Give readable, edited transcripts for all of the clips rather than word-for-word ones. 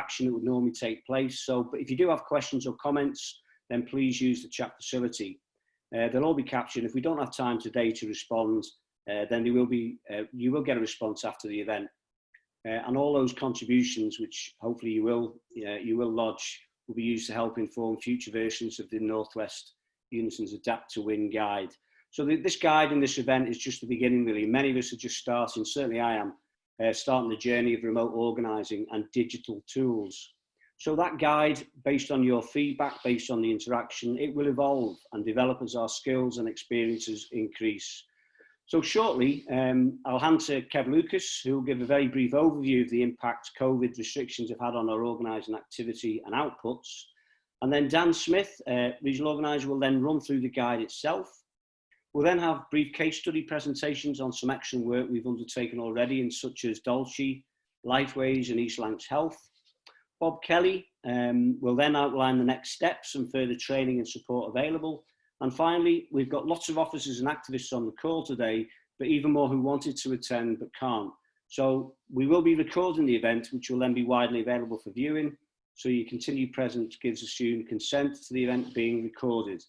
action that would normally take place. So, but if you do have questions or comments, then please use the chat facility. They'll all be captured. If we don't have time today to respond, then there will be, you will get a response after the event. And all those contributions, which hopefully you will lodge, will be used to help inform future versions of the Northwest Unison's Adapt to Win guide. So this guide and this event is just the beginning, really. Many of us are just starting, certainly I am, starting the journey of remote organising and digital tools. So that guide, based on your feedback, based on the interaction, it will evolve and develop as our skills and experiences increase. So shortly, I'll hand to Kev Lucas, who will give a very brief overview of the impact COVID restrictions have had on our organising activity and outputs. And then Dan Smith, regional organiser, will then run through the guide itself. We'll then have brief case study presentations on some excellent work we've undertaken already, in such as Dolce, Lifeways and East Lancs Health. Bob Kelly will then outline the next steps and further training and support available. And finally, we've got lots of officers and activists on the call today, but even more who wanted to attend but can't. So we will be recording the event, which will then be widely available for viewing. So your continued presence gives assumed consent to the event being recorded.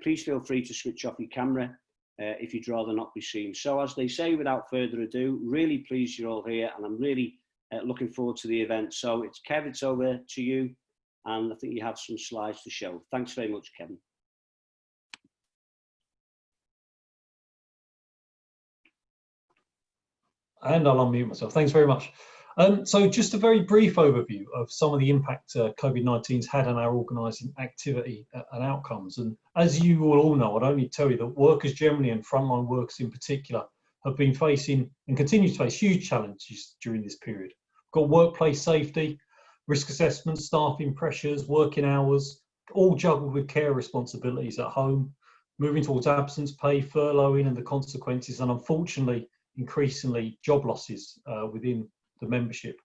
Please feel free to switch off your camera if you'd rather not be seen. So as they say, without further ado, really pleased you're all here, and I'm really looking forward to the event. So it's Kev, it's over to you, and I think you have some slides to show. Thanks very much, Kevin. And I'll unmute myself. Thanks very much. So just a very brief overview of some of the impact COVID-19's had on our organising activity and outcomes. And as you will all know, I'd only tell you that workers generally and frontline workers in particular have been facing and continue to face huge challenges during this period. We've got workplace safety, risk assessment, staffing pressures, working hours, all juggled with care responsibilities at home, moving towards absence pay, furloughing and the consequences, and unfortunately, increasingly job losses within the membership.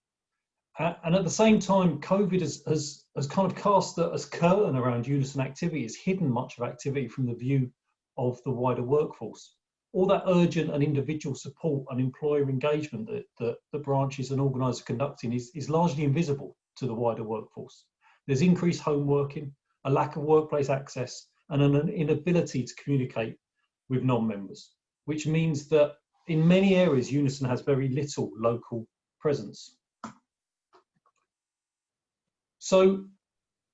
And at the same time, COVID has kind of cast a curtain around Unison activity. It's hidden much of activity from the view of the wider workforce. All that urgent and individual support and employer engagement that the branches and organisers are conducting is largely invisible to the wider workforce. There's increased home working, a lack of workplace access, and an inability to communicate with non-members, which means that in many areas, Unison has very little local presence. So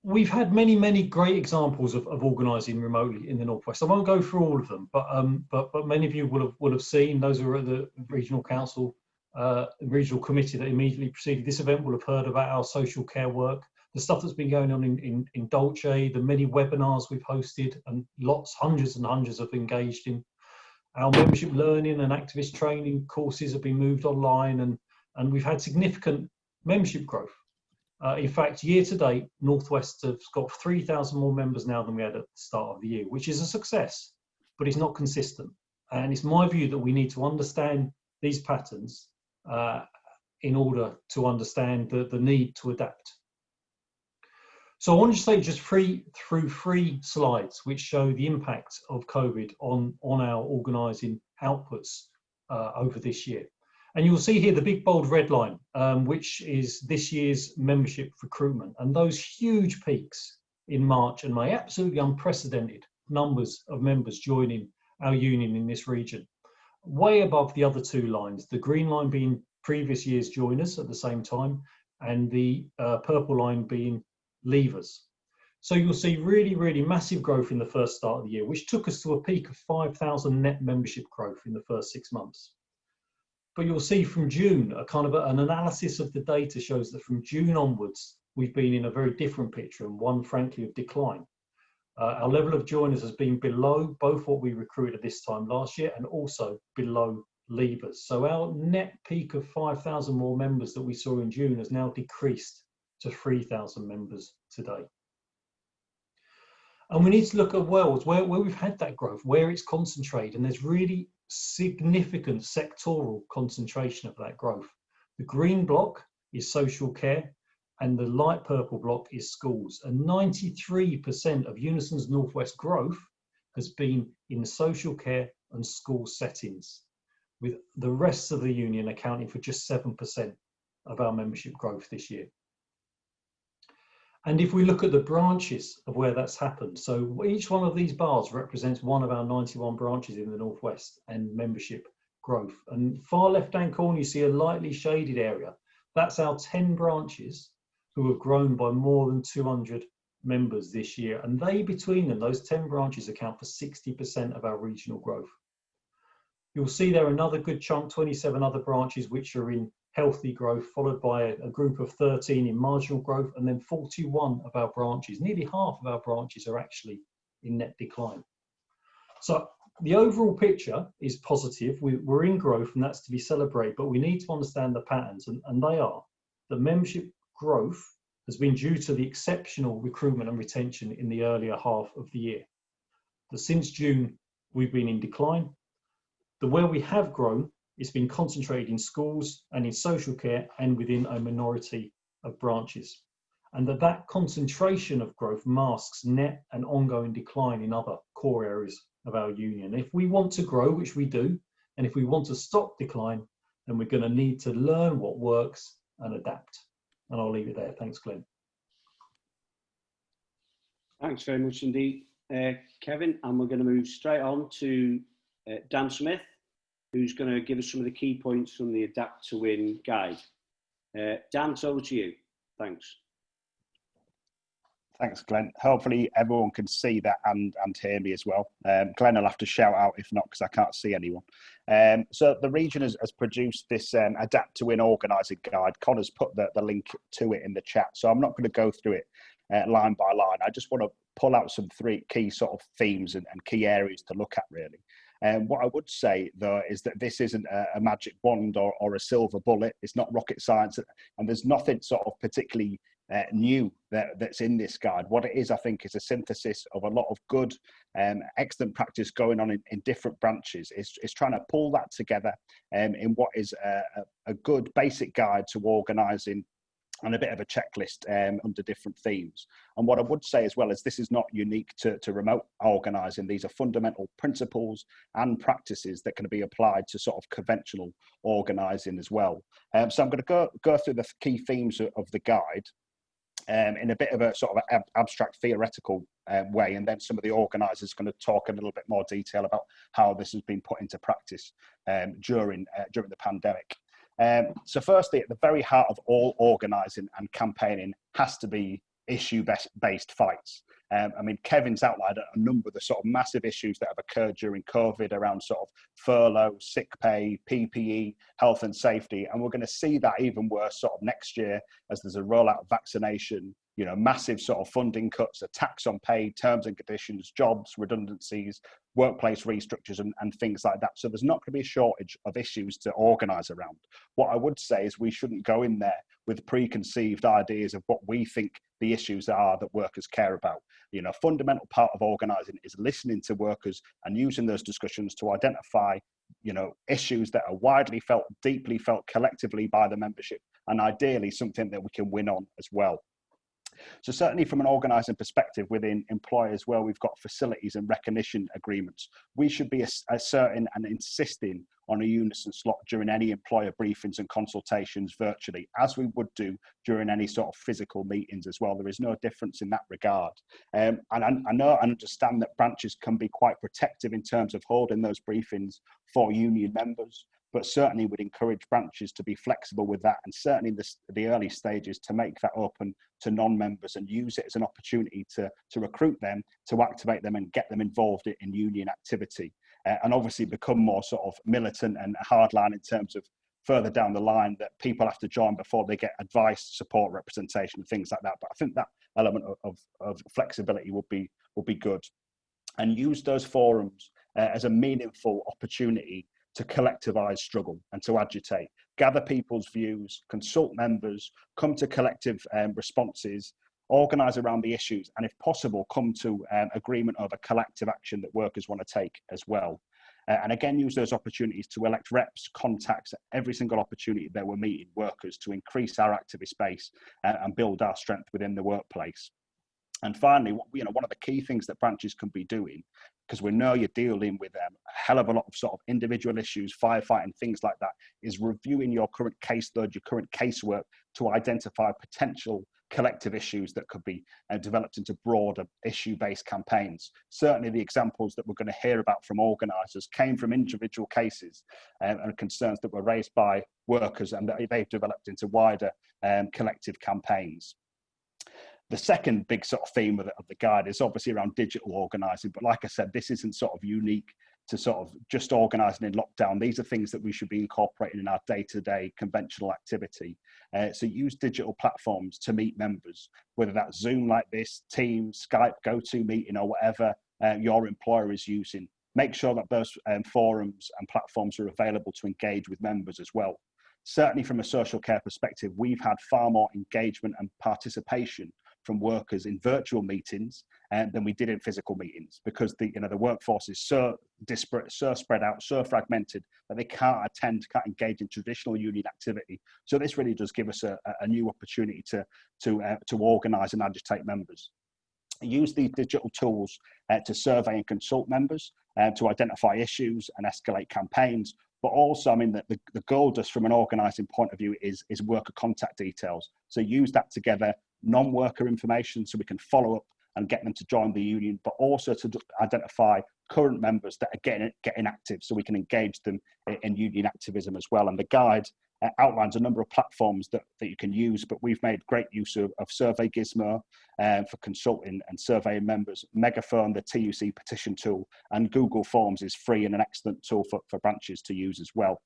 we've had many great examples of organising remotely in the Northwest. I won't go through all of them, but many of you will have seen, those who are at the regional council, regional committee that immediately preceded this event will have heard about our social care work, the stuff that's been going on in Dolce, the many webinars we've hosted, and hundreds and hundreds have engaged in. Our membership learning and activist training courses have been moved online, and we've had significant membership growth. In fact, year to date, Northwest has got 3,000 more members now than we had at the start of the year, which is a success, but it's not consistent. And it's my view that we need to understand these patterns in order to understand the need to adapt. So I want to say just through three slides which show the impact of COVID on our organising outputs over this year. And you'll see here the big bold red line, which is this year's membership recruitment, and those huge peaks in March and May, absolutely unprecedented numbers of members joining our union in this region. Way above the other two lines, the green line being previous year's joiners at the same time, and the purple line being leavers. So you'll see really massive growth in the first start of the year, which took us to a peak of 5,000 net membership growth in the first 6 months. But you'll see from June, an analysis of the data shows that from June onwards, we've been in a very different picture, and one frankly of decline. Our level of joiners has been below both what we recruited this time last year and also below leavers. So our net peak of 5,000 more members that we saw in June has now decreased to 3,000 members today. And we need to look at where we've had that growth, where it's concentrated, and there's really significant sectoral concentration of that growth. The green block is social care, and the light purple block is schools. And 93% of Unison's Northwest growth has been in social care and school settings, with the rest of the union accounting for just 7% of our membership growth this year. And if we look at the branches of where that's happened, so each one of these bars represents one of our 91 branches in the Northwest and membership growth. And far left-hand corner, you see a lightly shaded area. That's our 10 branches who have grown by more than 200 members this year. And they, between them, those 10 branches account for 60% of our regional growth. You'll see there another good chunk, 27 other branches, which are in healthy growth, followed by a group of 13 in marginal growth, and then 41 of our branches, nearly half of our branches, are actually in net decline. So the overall picture is positive. We're in growth, and that's to be celebrated, but we need to understand the patterns, and they are that membership growth has been due to the exceptional recruitment and retention in the earlier half of the year. That since June, we've been in decline. The where we have grown, it's been concentrated in schools and in social care and within a minority of branches. And that concentration of growth masks net and ongoing decline in other core areas of our union. If we want to grow, which we do, and if we want to stop decline, then we're going to need to learn what works and adapt. And I'll leave it there. Thanks, Glenn. Thanks very much indeed, Kevin. And we're going to move straight on to Dan Smith, who's going to give us some of the key points from the Adapt to Win guide. Dan, it's over to you. Thanks. Thanks, Glenn. Hopefully everyone can see that and hear me as well. Glenn will have to shout out if not, because I can't see anyone. So the region has produced this Adapt to Win organising guide. Connor's put the link to it in the chat, so I'm not going to go through it line by line. I just want to pull out some three key sort of themes and key areas to look at, really. What I would say, though, is that this isn't a magic wand or a silver bullet. It's not rocket science, and there's nothing sort of particularly new that's in this guide. What it is, I think, is a synthesis of a lot of good, excellent practice going on in different branches. It's trying to pull that together in what is a good basic guide to organising and a bit of a checklist under different themes. And what I would say as well is this is not unique to remote organising. These are fundamental principles and practices that can be applied to sort of conventional organising as well. So I'm going to go through the key themes of the guide in a bit of a sort of abstract theoretical way, and then some of the organisers are going to talk in a little bit more detail about how this has been put into practice during the pandemic. So firstly, at the very heart of all organising and campaigning has to be issue-based fights. I mean, Kevin's outlined a number of the sort of massive issues that have occurred during COVID around sort of furlough, sick pay, PPE, health and safety. And we're going to see that even worse sort of next year as there's a rollout of vaccination, you know, massive sort of funding cuts, a tax on pay, terms and conditions, jobs, redundancies, workplace restructures and things like that. So there's not going to be a shortage of issues to organise around. What I would say is we shouldn't go in there with preconceived ideas of what we think the issues are that workers care about. You know, a fundamental part of organising is listening to workers and using those discussions to identify, you know, issues that are widely felt, deeply felt collectively by the membership, and ideally something that we can win on as well. So certainly from an organising perspective within employers where we've got facilities and recognition agreements, we should be asserting and insisting on a unison slot during any employer briefings and consultations virtually, as we would do during any sort of physical meetings as well. There is no difference in that regard. And I know and understand that branches can be quite protective in terms of holding those briefings for union members, but certainly would encourage branches to be flexible with that, and certainly the early stages to make that open to non-members and use it as an opportunity to recruit them, to activate them and get them involved in union activity. And obviously become more sort of militant and hardline in terms of further down the line that people have to join before they get advice, support, representation, and things like that. But I think that element of flexibility would be good, and use those forums as a meaningful opportunity to collectivise struggle and to agitate, gather people's views, consult members, come to collective responses, organise around the issues, and if possible, come to agreement over collective action that workers want to take as well. And again, use those opportunities to elect reps, contacts at every single opportunity that we're meeting workers to increase our activist base and build our strength within the workplace. And finally, you know, one of the key things that branches can be doing, because we know you're dealing with a hell of a lot of sort of individual issues, firefighting, things like that, is reviewing your current caseload, your current casework to identify potential collective issues that could be developed into broader issue-based campaigns. Certainly the examples that we're going to hear about from organisers came from individual cases and concerns that were raised by workers, and that they've developed into wider collective campaigns. The second big sort of theme of the guide is obviously around digital organising, but like I said, this isn't sort of unique to sort of just organising in lockdown. These are things that we should be incorporating in our day-to-day conventional activity. So use digital platforms to meet members, whether that's Zoom like this, Teams, Skype, GoToMeeting, or whatever your employer is using. Make sure that those forums and platforms are available to engage with members as well. Certainly from a social care perspective, we've had far more engagement and participation from workers in virtual meetings than we did in physical meetings, because the workforce is so disparate, so spread out, so fragmented that they can't engage in traditional union activity. So this really does give us a new opportunity to organise and agitate members. Use these digital tools to survey and consult members, to identify issues and escalate campaigns. But also, I mean, the goal just from an organising point of view is worker contact details. So use that together, non-worker information, so we can follow up and get them to join the union, but also to identify current members that are getting active, so we can engage them in union activism as well. And the guide outlines a number of platforms that you can use, but we've made great use of Survey Gizmo for consulting and surveying members, Megaphone, the TUC petition tool, and Google Forms is free and an excellent tool for branches to use as well.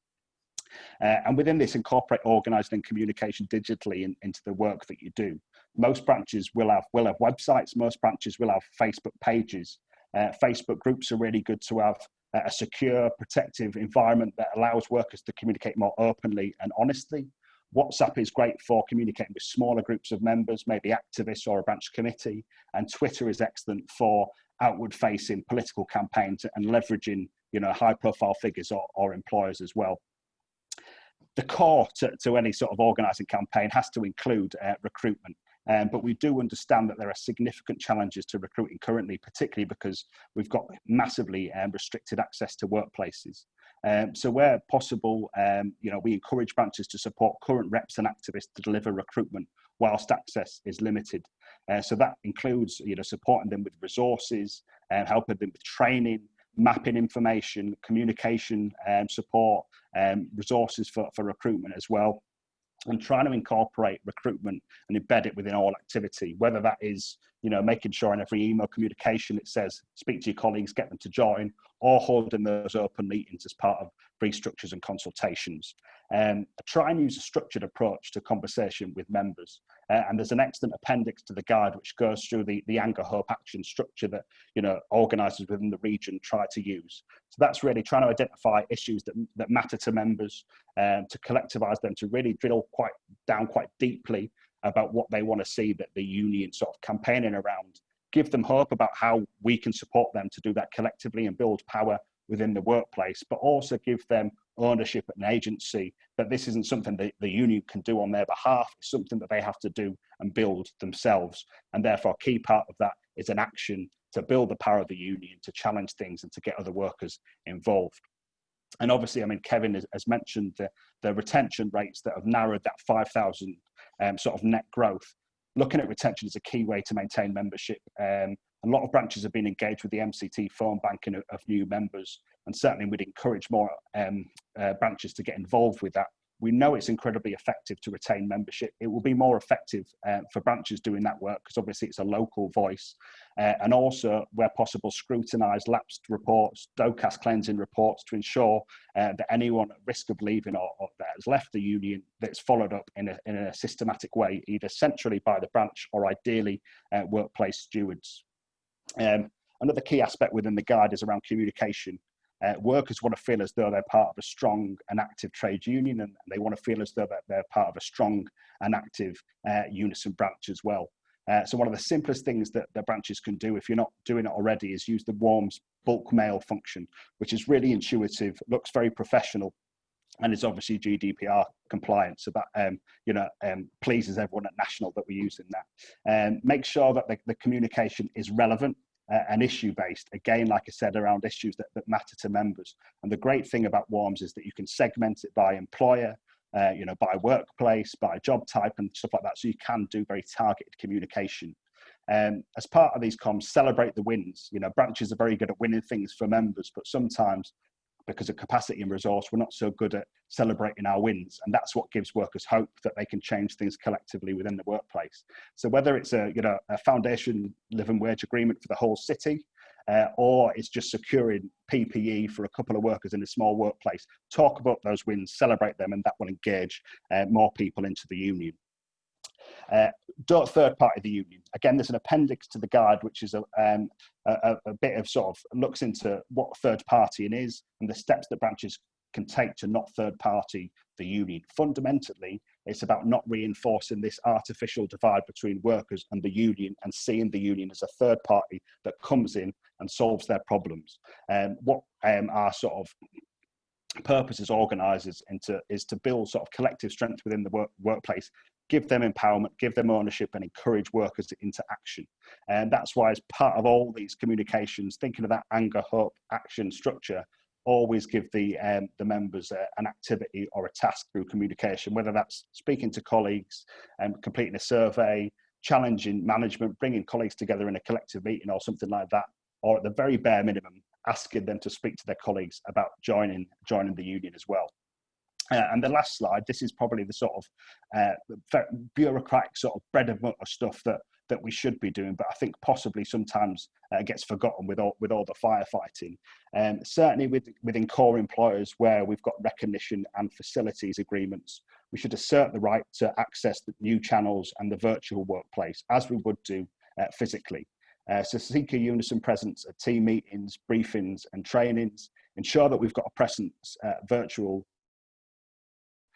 And within this, incorporate organising and communication digitally into the work that you do. Most branches will have websites, most branches will have Facebook pages. Facebook groups are really good to have a secure, protective environment that allows workers to communicate more openly and honestly. WhatsApp is great for communicating with smaller groups of members, maybe activists or a branch committee. And Twitter is excellent for outward-facing political campaigns and leveraging, high-profile figures or employers as well. The core to any sort of organising campaign has to include recruitment. But we do understand that there are significant challenges to recruiting currently, particularly because we've got massively restricted access to workplaces. So where possible, we encourage branches to support current reps and activists to deliver recruitment whilst access is limited. So that includes, supporting them with resources, helping them with training, mapping information, communication support, resources for recruitment as well, and trying to incorporate recruitment and embed it within all activity, whether that is, making sure in every email communication it says, speak to your colleagues, get them to join, or holding those open meetings as part of brief structures and consultations. Try and use a structured approach to conversation with members. And there's an excellent appendix to the guide which goes through the anger, hope, action structure that organisers within the region try to use. So that's really trying to identify issues that matter to members, to collectivise them, to really drill quite deeply about what they want to see that the union sort of campaigning around, give them hope about how we can support them to do that collectively and build power within the workplace, but also give them ownership and agency, that this isn't something that the union can do on their behalf, it's something that they have to do and build themselves. And therefore a key part of that is an action to build the power of the union, to challenge things and to get other workers involved. And obviously, I mean, Kevin has mentioned the retention rates that have narrowed that 5,000 sort of net growth. Looking at retention is a key way to maintain membership. A lot of branches have been engaged with the MCT phone banking of new members, and certainly we'd encourage more branches to get involved with that. We know it's incredibly effective to retain membership. It will be more effective for branches doing that work because obviously it's a local voice, and also where possible scrutinise lapsed reports, DOCAS cleansing reports to ensure that anyone at risk of leaving or that has left the union, that's followed up in a systematic way, either centrally by the branch or ideally workplace stewards. Another key aspect within the guide is around communication. Workers want to feel as though they're part of a strong and active trade union, and they want to feel as though that they're part of a strong and active unison branch as well. So one of the simplest things that the branches can do, if you're not doing it already, is use the WARMS bulk mail function, which is really intuitive, looks very professional, and is obviously GDPR compliant. So that pleases everyone at National that we're using that. Make sure that the communication is relevant and issue-based, again, like I said, around issues that matter to members. And the great thing about WARMS is that you can segment it by employer, by workplace, by job type and stuff like that. So you can do very targeted communication. As part of these comms, celebrate the wins. Branches are very good at winning things for members, but sometimes because of capacity and resource, we're not so good at celebrating our wins. And that's what gives workers hope that they can change things collectively within the workplace. So whether it's a foundation living wage agreement for the whole city, or it's just securing PPE for a couple of workers in a small workplace, talk about those wins, celebrate them, and that will engage more people into the union. Don't third party the union. Again, there's an appendix to the guide, which is a bit of sort of looks into what third partying is and the steps that branches can take to not third party the union. Fundamentally, it's about not reinforcing this artificial divide between workers and the union and seeing the union as a third party that comes in and solves their problems. What our sort of purpose as organisers is to build sort of collective strength within the workplace, give them empowerment, give them ownership, and encourage workers into action. And that's why, as part of all these communications, thinking of that anger, hope, action structure, always give the members an activity or a task through communication, whether that's speaking to colleagues and completing a survey, challenging management, bringing colleagues together in a collective meeting or something like that, or at the very bare minimum, asking them to speak to their colleagues about joining the union as well. And the last slide, this is probably the sort of bureaucratic sort of bread and butter stuff that we should be doing, but I think possibly sometimes gets forgotten with all the firefighting. Certainly within core employers where we've got recognition and facilities agreements, we should assert the right to access the new channels and the virtual workplace as we would do physically. So seek a unison presence at team meetings, briefings and trainings, ensure that we've got a presence at virtual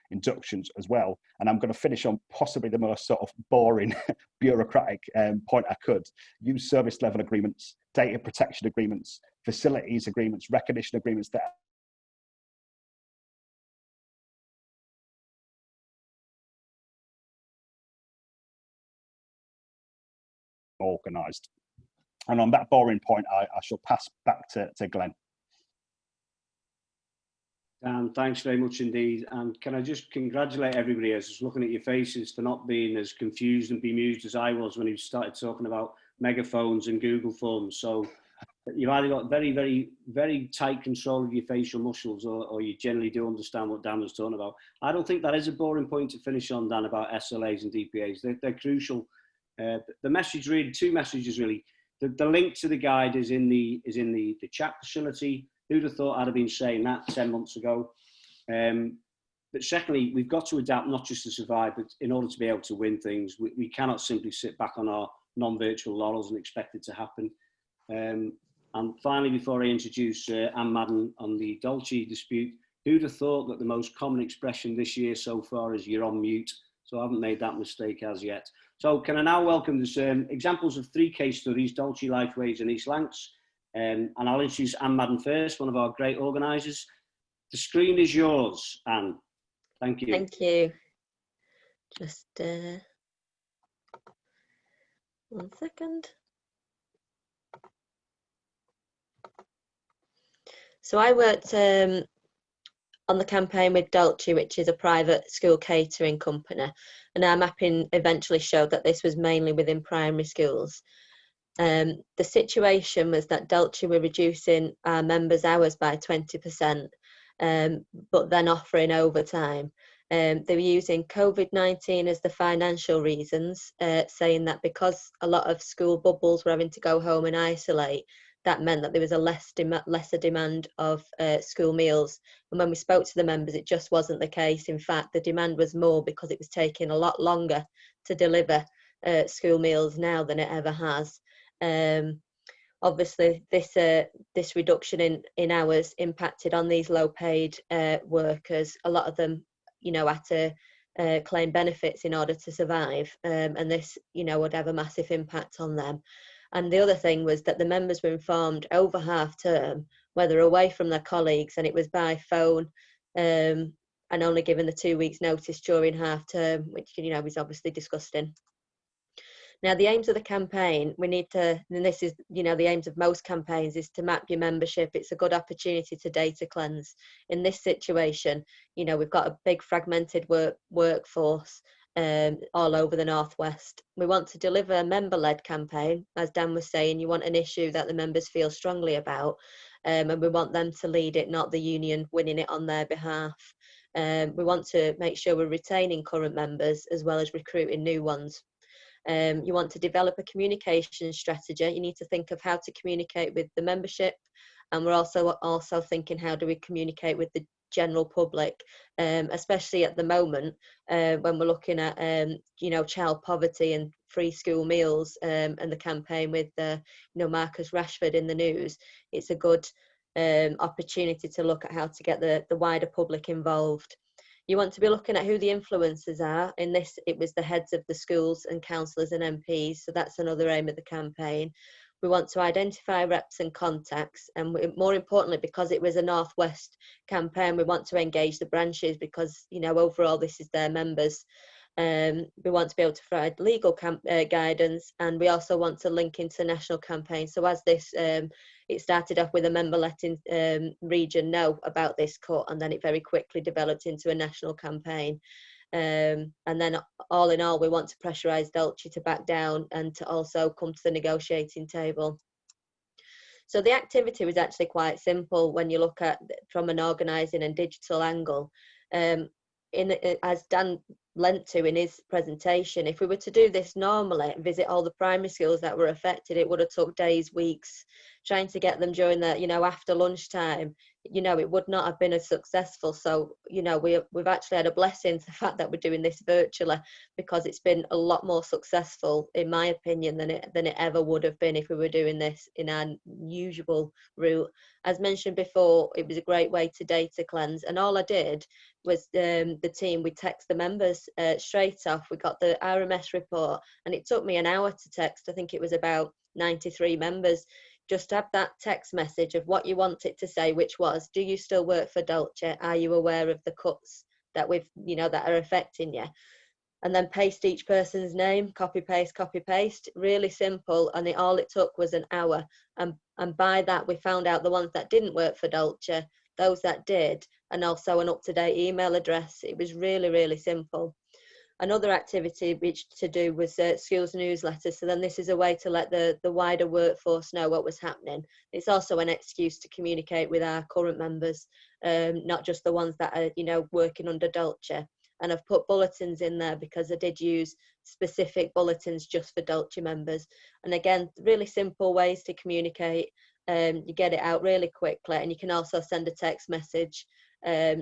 inductions as well. And I'm going to finish on possibly the most sort of boring bureaucratic point I could. Use service level agreements, data protection agreements, facilities agreements, recognition agreements that are organised. And on that boring point, I shall pass back to Glenn. Dan, thanks very much indeed. And can I just congratulate everybody as I was looking at your faces for not being as confused and bemused as I was when you started talking about megaphones and Google Forms. So you've either got very, very, very tight control of your facial muscles or you generally do understand what Dan was talking about. I don't think that is a boring point to finish on, Dan, about SLAs and DPAs. They're crucial. The message really, two messages really. The link to the guide is in the chat facility. Who'd have thought I'd have been saying that 10 months ago? But secondly, we've got to adapt not just to survive, but in order to be able to win things. We cannot simply sit back on our non-virtual laurels and expect it to happen. And finally, before I introduce Anne Madden on the Dolce dispute, who'd have thought that the most common expression this year so far is "you're on mute"? So I haven't made that mistake as yet. So can I now welcome this, examples of 3 case studies, Dolce, Lifeways and East Lancs. And I'll introduce Anne Madden first, one of our great organisers. The screen is yours, Anne. Thank you. Thank you. Just 1 second. So I worked on the campaign with Dolce, which is a private school catering company, and our mapping eventually showed that this was mainly within primary schools. The situation was that Dolce were reducing our members' hours by 20%, but then offering overtime. They were using COVID-19 as the financial reasons, saying that because a lot of school bubbles were having to go home and isolate, that meant that there was a lesser demand of school meals. And when we spoke to the members, it just wasn't the case. In fact, the demand was more because it was taking a lot longer to deliver school meals now than it ever has. Obviously, this reduction in hours impacted on these low-paid workers. A lot of them, had to claim benefits in order to survive, and this, would have a massive impact on them. And the other thing was that the members were informed over half term, whether away from their colleagues, and it was by phone, and only given the 2 weeks notice during half term, which, is obviously disgusting. Now, the aims of the campaign, we need to, and this is, you know, the aims of most campaigns is to map your membership. It's a good opportunity to data cleanse. In this situation, you know, we've got a big fragmented workforce all over the Northwest. We want to deliver a member-led campaign. As Dan was saying, you want an issue that the members feel strongly about, and we want them to lead it, not the union winning it on their behalf. We want to make sure we're retaining current members as well as recruiting new ones. You want to develop a communication strategy. You need to think of how to communicate with the membership, and we're also thinking, how do we communicate with the general public, especially at the moment when we're looking at you know, child poverty and free school meals, and the campaign with you know, Marcus Rashford in the news. It's a good opportunity to look at how to get the wider public involved. You want to be looking at who the influencers are. In this, it was the heads of the schools and councillors and MPs, so that's another aim of the campaign. We want to identify reps and contacts, and more importantly, because it was a Northwest campaign, we want to engage the branches because, you know, overall this is their members. We want to be able to provide legal guidance, and we also want to link into national campaigns. So as this, it started off with a member-letting region know about this cut, and then it very quickly developed into a national campaign. And then all in all, we want to pressurise Dulce to back down and to also come to the negotiating table. So the activity was actually quite simple when you look at from an organising and digital angle. As Dan lent to in his presentation, if we were to do this normally, visit all the primary schools that were affected, it would have took days, weeks, trying to get them during the, you know, after lunchtime. You know, it would not have been as successful. So, you know, we've actually had a blessing to the fact that we're doing this virtually, because it's been a lot more successful, in my opinion, than it ever would have been if we were doing this in our usual route. As mentioned before, it was a great way to data cleanse, and all I did was the team, we text the members straight off. We got the RMS report, and it took me an hour to text. I think it was about 93 members. Just have that text message of what you want it to say, which was, do you still work for Dulce? Are you aware of the cuts that we've, you know, that are affecting you? And then paste each person's name, copy paste, really simple. And all it took was an hour. And by that, we found out the ones that didn't work for Dulce, those that did, and also an up-to-date email address. It was really, really simple. Another activity which to do was schools newsletters. So then this is a way to let the wider workforce know what was happening. It's also an excuse to communicate with our current members, not just the ones that are, you know, working under Dulce. And I've put bulletins in there because I did use specific bulletins just for Dulce members. And again, really simple ways to communicate. You get it out really quickly, and you can also send a text message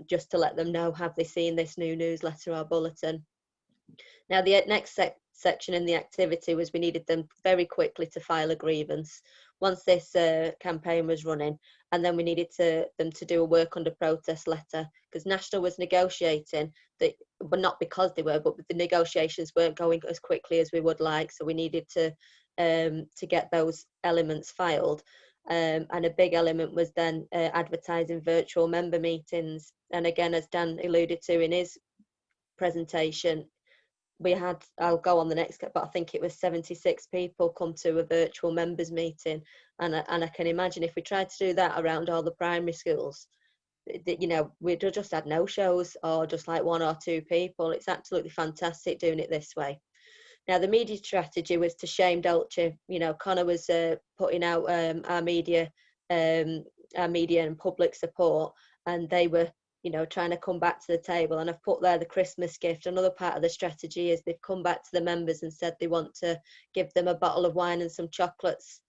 just to let them know, have they seen this new newsletter or bulletin. Now, the next section in the activity was we needed them very quickly to file a grievance once this campaign was running, and then we needed them to do a work under protest letter, because National was negotiating, but not because they were, but the negotiations weren't going as quickly as we would like, so we needed to get those elements filed. And a big element was then advertising virtual member meetings. And again, as Dan alluded to in his presentation, we had, I'll go on the next, but I think it was 76 people come to a virtual members meeting, and I can imagine if we tried to do that around all the primary schools, you know, we'd just had no shows or just like one or two people. It's absolutely fantastic doing it this way. Now, the media strategy was to shame Dulce. You know, Connor was putting out our media and public support, and they were, you know, trying to come back to the table. And I've put there the Christmas gift. Another part of the strategy is they've come back to the members and said they want to give them a bottle of wine and some chocolates,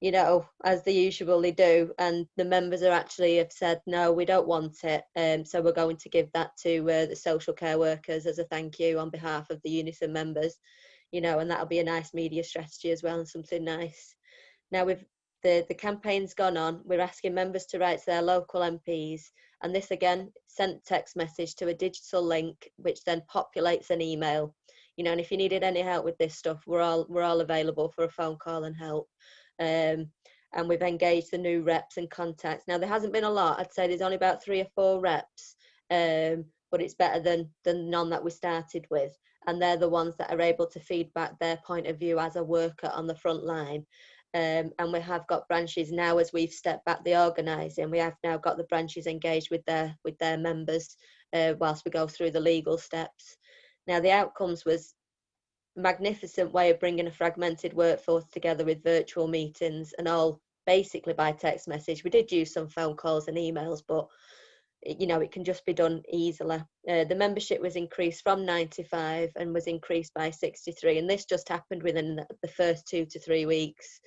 you know, as they usually do. And the members are actually have said, no, we don't want it. So we're going to give that to the social care workers as a thank you on behalf of the Unison members, you know, and that'll be a nice media strategy as well, and something nice. Now, with the campaign's gone on, we're asking members to write to their local MPs, and this again sent text message to a digital link, which then populates an email. You know, and if you needed any help with this stuff, we're all available for a phone call and help. And we've engaged the new reps and contacts. Now, there hasn't been a lot. I'd say there's only about 3 or 4 reps, but it's better than none that we started with. and they're the ones that are able to feed back their point of view as a worker on the front line. And we have got branches now, as we've stepped back the organising, we have now got the branches engaged with their members whilst we go through the legal steps. Now, the outcomes was a magnificent way of bringing a fragmented workforce together with virtual meetings and all basically by text message. We did use some phone calls and emails, but it can just be done easily. The membership was increased from 95 and was increased by 63, and this just happened within the first 2 to 3 weeks.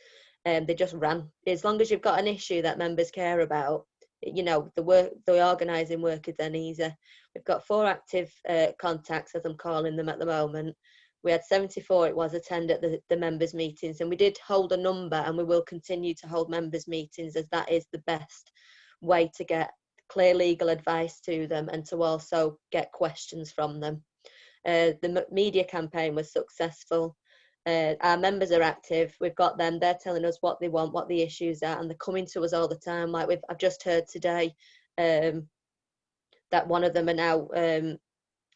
They just ran. As long as you've got an issue that members care about, the organising work is then easy. We've got 4 active contacts, as I'm calling them at the moment. We had 74, attend at the members' meetings, and we did hold a number, and we will continue to hold members' meetings, as that is the best way to get clear legal advice to them and to also get questions from them. The media campaign was successful. Our members are active. We've got them. They're telling us what they want, what the issues are, and they're coming to us all the time. Like I've just heard today that one of them are now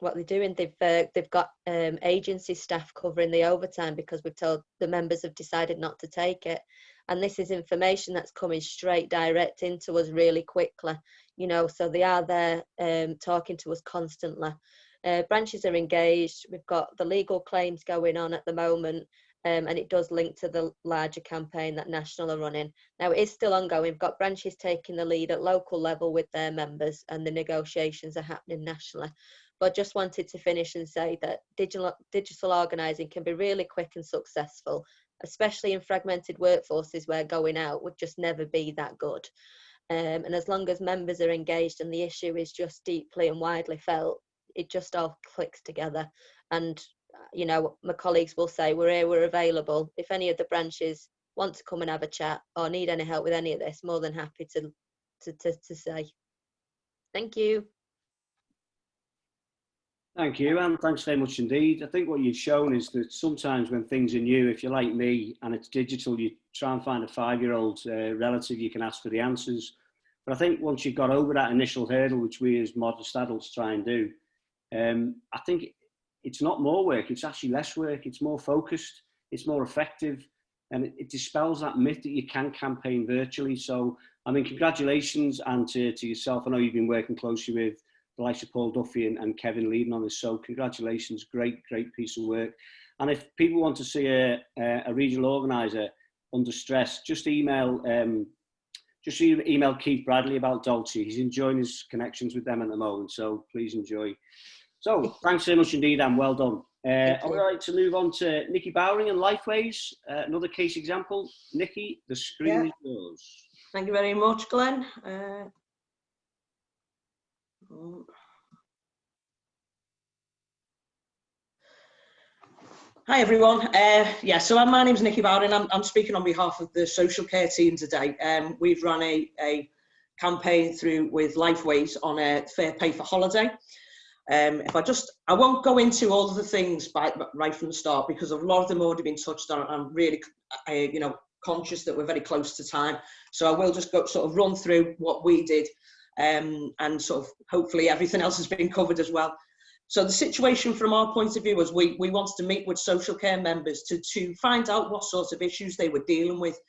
what they're doing. They've got agency staff covering the overtime because we've told the members have decided not to take it. And this is information that's coming straight direct into us really quickly, so they are there talking to us constantly. Branches are engaged. We've got the legal claims going on at the moment, and it does link to the larger campaign that National are running. Now, it is still ongoing. We've got branches taking the lead at local level with their members, and the negotiations are happening nationally. But I just wanted to finish and say that digital organising can be really quick and successful, especially in fragmented workforces where going out would just never be that good. And as long as members are engaged and the issue is just deeply and widely felt, it just all clicks together. And, my colleagues will say, we're here, we're available. If any of the branches want to come and have a chat or need any help with any of this, more than happy to say. Thank you. Thank you, and thanks very much indeed. I think what you've shown is that sometimes when things are new, if you're like me and it's digital, you try and find a 5-year-old relative you can ask for the answers. But I think once you've got over that initial hurdle, which we as modest adults try and do, I think it's not more work, it's actually less work, it's more focused, it's more effective, and it dispels that myth that you can campaign virtually. So, congratulations, and to yourself. I know you've been working closely with the likes of Paul Duffy and Kevin leading on this, so congratulations, great piece of work. And if people want to see a regional organiser under stress, just email Keith Bradley about Dolce. He's enjoying his connections with them at the moment, so please enjoy. So thanks very much indeed, and well done. Are we right to move on to Nikki Bowring and Lifeways, another case example? Nikki, the screen is yours. Thank you very much, Glenn. Hi everyone. So my name's Nikki Bowring. I'm speaking on behalf of the social care team today. We've run a campaign through with Lifeways on a fair pay for holiday. I won't go into all of the things right from the start because a lot of them have already been touched on. I'm really, conscious that we're very close to time. So I will just sort of run through what we did, and sort of hopefully everything else has been covered as well. So the situation from our point of view was we wanted to meet with social care members to find out what sorts of issues they were dealing with,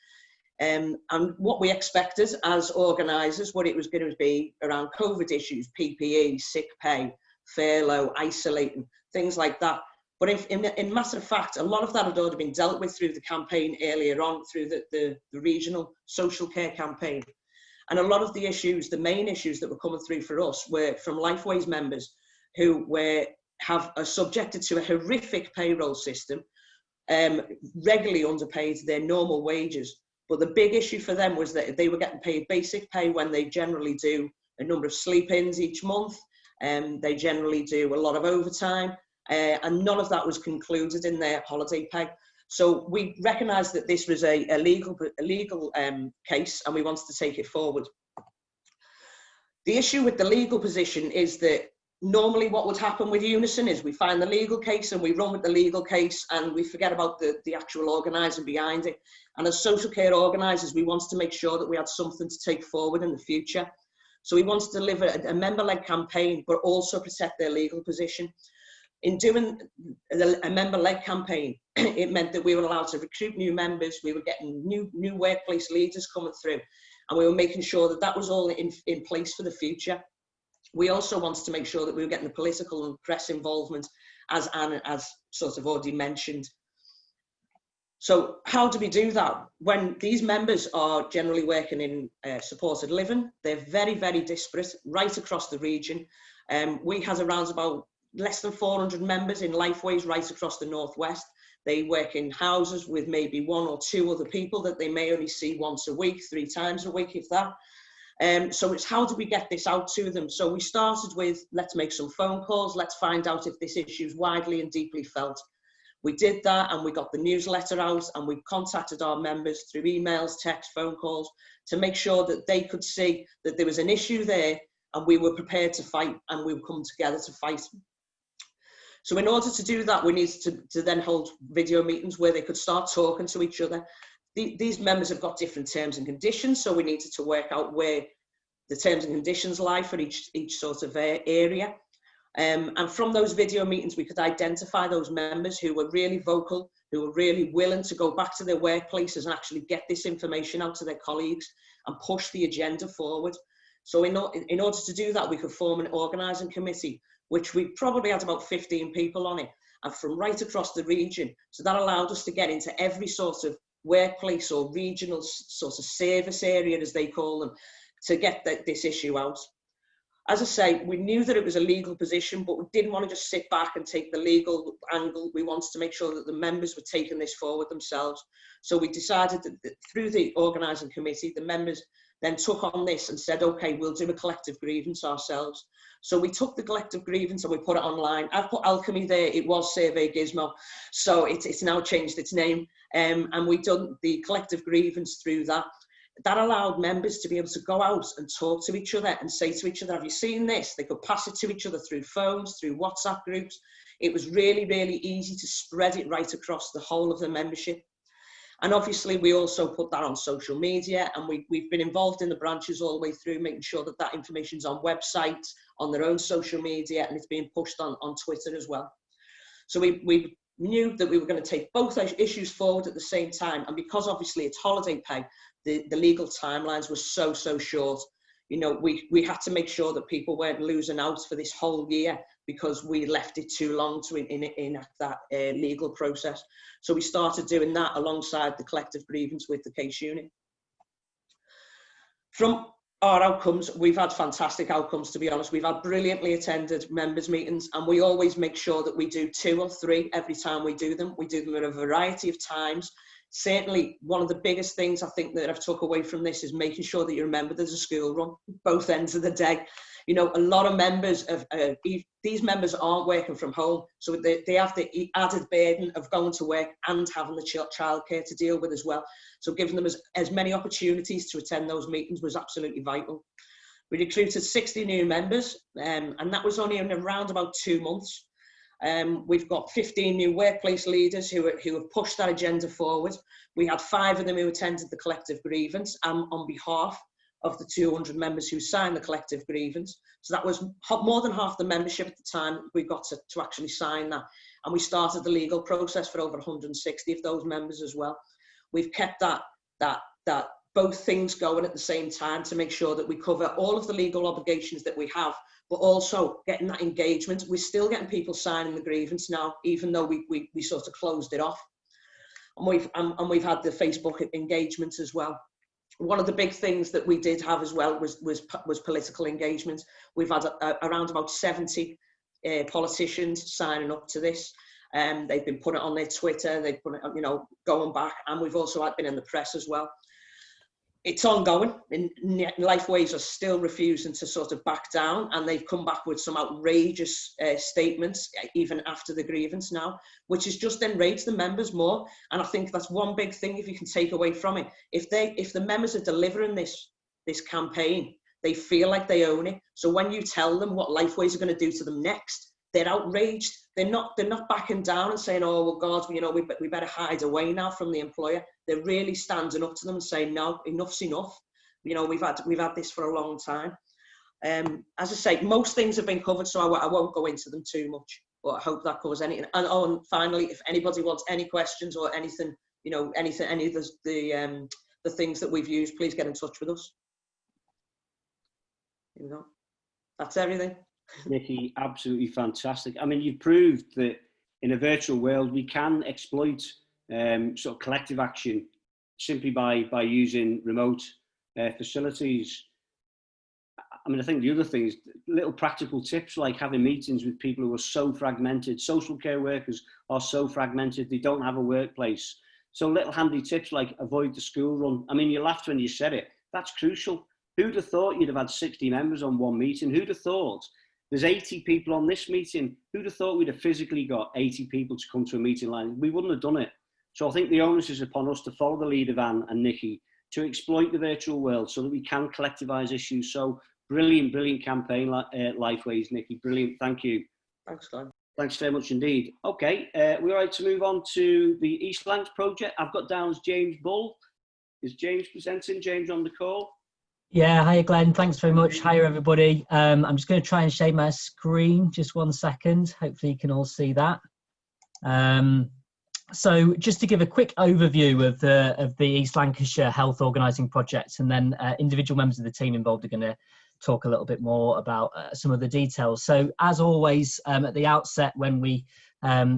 and what we expected as organisers, what it was going to be around COVID issues, PPE, sick pay, furlough, isolating, things like that. But in matter of fact, a lot of that had already been dealt with through the campaign earlier on, through the regional social care campaign. And a lot of the issues, the main issues that were coming through for us were from Lifeways members who are subjected to a horrific payroll system, regularly underpaid their normal wages. But the big issue for them was that they were getting paid basic pay when they generally do a number of sleep-ins each month, and they generally do a lot of overtime, and none of that was concluded in their holiday pay. So we recognised that this was a legal case, and we wanted to take it forward. The issue with the legal position is that normally what would happen with Unison is we find the legal case and we run with the legal case and we forget about the actual organising behind it. And as social care organisers, we wanted to make sure that we had something to take forward in the future. So we wanted to deliver a member-led campaign, but also protect their legal position. In doing a member-led campaign, it meant that we were allowed to recruit new members, we were getting new workplace leaders coming through, and we were making sure that that was all in place for the future. We also wanted to make sure that we were getting the political and press involvement, as Anne has sort of already mentioned. So how do we do that? When these members are generally working in supported living, they're very, very disparate right across the region. We have around about less than 400 members in Lifeways right across the Northwest. They work in houses with maybe 1 or 2 other people that they may only see once a week, 3 times a week, if that. So it's how do we get this out to them? So we started with, let's make some phone calls, let's find out if this issue is widely and deeply felt. We did that, and we got the newsletter out, and we contacted our members through emails, text, phone calls, to make sure that they could see that there was an issue there, and we were prepared to fight, and we would come together to fight. So in order to do that, we needed to then hold video meetings where they could start talking to each other. These members have got different terms and conditions, so we needed to work out where the terms and conditions lie for each sort of area. And from those video meetings, we could identify those members who were really vocal, who were really willing to go back to their workplaces and actually get this information out to their colleagues and push the agenda forward. So in order to do that, we could form an organising committee, which we probably had about 15 people on it, and from right across the region. So that allowed us to get into every sort of workplace or regional sort of service area, as they call them, to get this issue out. As I say, we knew that it was a legal position, but we didn't want to just sit back and take the legal angle. We wanted to make sure that the members were taking this forward themselves. So we decided that through the organising committee, the members then took on this and said, okay, we'll do a collective grievance ourselves. So we took the collective grievance and we put it online. I've put Alchemy there. It was Survey Gizmo, so it's now changed its name. And we've done the collective grievance through that. That allowed members to be able to go out and talk to each other and say to each other, have you seen this? They could pass it to each other through phones, through WhatsApp groups. It was really, really easy to spread it right across the whole of the membership. And obviously we also put that on social media, and we've been involved in the branches all the way through, making sure that that information's on websites, on their own social media, and it's being pushed on Twitter as well. So we knew that we were going to take both issues forward at the same time. And because obviously it's holiday pay, the legal timelines were so short. You know, we had to make sure that people weren't losing out for this whole year because we left it too long to enact that legal process. So we started doing that alongside the collective grievance with the case unit. From our outcomes, we've had fantastic outcomes, to be honest. We've had brilliantly attended members meetings, and we always make sure that we do 2 or 3 every time we do them. We do them at a variety of times. Certainly, one of the biggest things I think that I've took away from this is making sure that you remember there's a school run, both ends of the day. You know, a lot of members of these members aren't working from home, so they have the added burden of going to work and having the childcare to deal with as well. So giving them as many opportunities to attend those meetings was absolutely vital. We recruited 60 new members, and that was only in around about 2 months. We've got 15 new workplace leaders who have pushed that agenda forward. We had 5 of them who attended the collective grievance on behalf of the 200 members who signed the collective grievance. So that was more than half the membership at the time we got to actually sign that. And we started the legal process for over 160 of those members as well. We've kept that both things going at the same time to make sure that we cover all of the legal obligations that we have, but also getting that engagement. We're still getting people signing the grievance now, even though we sort of closed it off. And we've had the Facebook engagement as well. One of the big things that we did have as well was political engagement. We've had around about 70 politicians signing up to this. They've been putting it on their Twitter, they've put it, you know, going back, and we've also been in the press as well. It's ongoing, and Lifeways are still refusing to sort of back down, and they've come back with some outrageous statements even after the grievance now, which has just enraged the members more. And I think that's one big thing if you can take away from it. If the members are delivering this campaign, they feel like they own it. So when you tell them what Lifeways are going to do to them next, they're outraged. They're not backing down and saying, oh, well, God, you know, we better hide away now from the employer. They're really standing up to them and saying, no, enough's enough. You know, we've had this for a long time. As I say, most things have been covered, so I won't go into them too much. But I hope that covers anything. And, oh, and finally, if anybody wants any questions or anything, you know, anything, any of the things that we've used, please get in touch with us. You know, that's everything. Nikki, absolutely fantastic. I mean, you've proved that in a virtual world, we can exploit sort of collective action simply by using remote facilities. I mean, I think the other thing is little practical tips like having meetings with people who are so fragmented. Social care workers are so fragmented, they don't have a workplace. So little handy tips like avoid the school run. I mean, you laughed when you said it. That's crucial. Who'd have thought you'd have had 60 members on one meeting? Who'd have thought? There's 80 people on this meeting. Who'd have thought we'd have physically got 80 people to come to a meeting line? We wouldn't have done it. So I think the onus is upon us to follow the lead of Anne and Nikki to exploit the virtual world so that we can collectivise issues. So brilliant, brilliant campaign, Lifeways, Nikki. Brilliant. Thank you. Thanks, Glenn. Thanks very much indeed. Okay, we're ready to move on to the East Lancs project. I've got down as James Bull. Is James presenting? James on the call? Yeah, hiya Glenn, thanks very much. Hiya everybody. I'm just going to try and share my screen, just 1 second. Hopefully you can all see that. So just to give a quick overview of the East Lancashire Health Organising project, and then individual members of the team involved are going to talk a little bit more about some of the details. So as always, at the outset, when we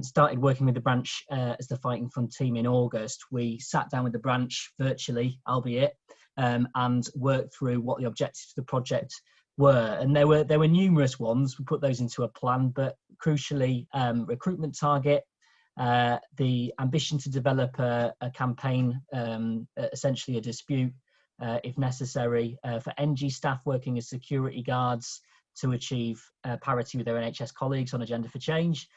started working with the branch as the Fighting Fund team in August, we sat down with the branch virtually, albeit, and worked through what the objectives of the project were. And there were numerous ones. We put those into a plan, but crucially, recruitment target, the ambition to develop a campaign, essentially a dispute, if necessary, for NG staff working as security guards to achieve parity with their NHS colleagues on Agenda for Change.